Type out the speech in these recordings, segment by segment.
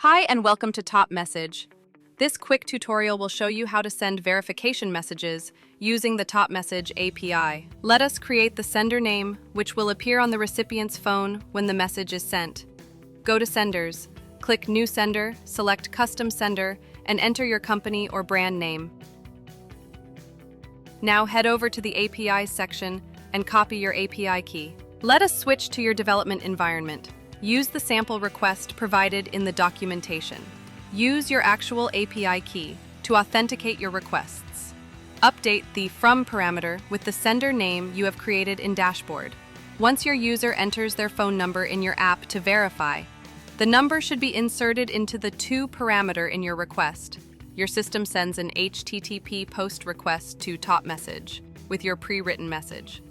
Hi and welcome to TopMessage. This quick tutorial will show you how to send verification messages using the TopMessage API. Let us create the sender name, which will appear on the recipient's phone when the message is sent. Go to Senders, click New Sender, select Custom Sender, and enter your company or brand name. Now head over to the API section and copy your API key. Let us switch to your development environment. Use the sample request provided in the documentation. Use your actual API key to authenticate your requests. Update the From parameter with the sender name you have created in Dashboard. Once your user enters their phone number in your app to verify, the number should be inserted into the To parameter in your request. Your system sends an HTTP post request to TopMessage with your pre-written message.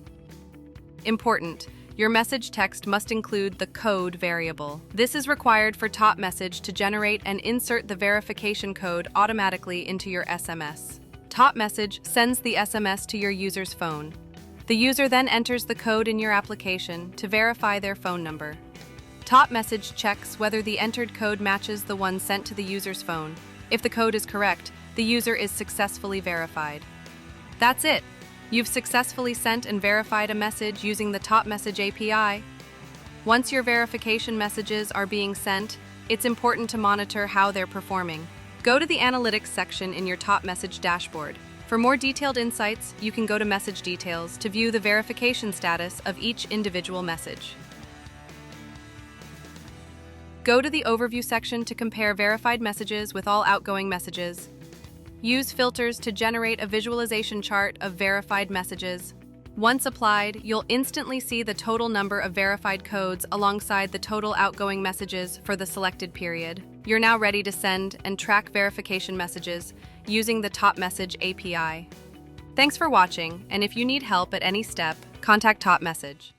Important: your message text must include the code variable. This is required for TopMessage to generate and insert the verification code automatically into your SMS. TopMessage sends the SMS to your user's phone. The user then enters the code in your application to verify their phone number. TopMessage checks whether the entered code matches the one sent to the user's phone. If the code is correct, the user is successfully verified. That's it! You've successfully sent and verified a message using the TopMessage API. Once your verification messages are being sent, it's important to monitor how they're performing. Go to the Analytics section in your TopMessage dashboard. For more detailed insights, you can go to Message Details to view the verification status of each individual message. Go to the Overview section to compare verified messages with all outgoing messages. Use filters to generate a visualization chart of verified messages. Once applied, you'll instantly see the total number of verified codes alongside the total outgoing messages for the selected period. You're now ready to send and track verification messages using the TopMessage API. Thanks for watching, and if you need help at any step, contact TopMessage.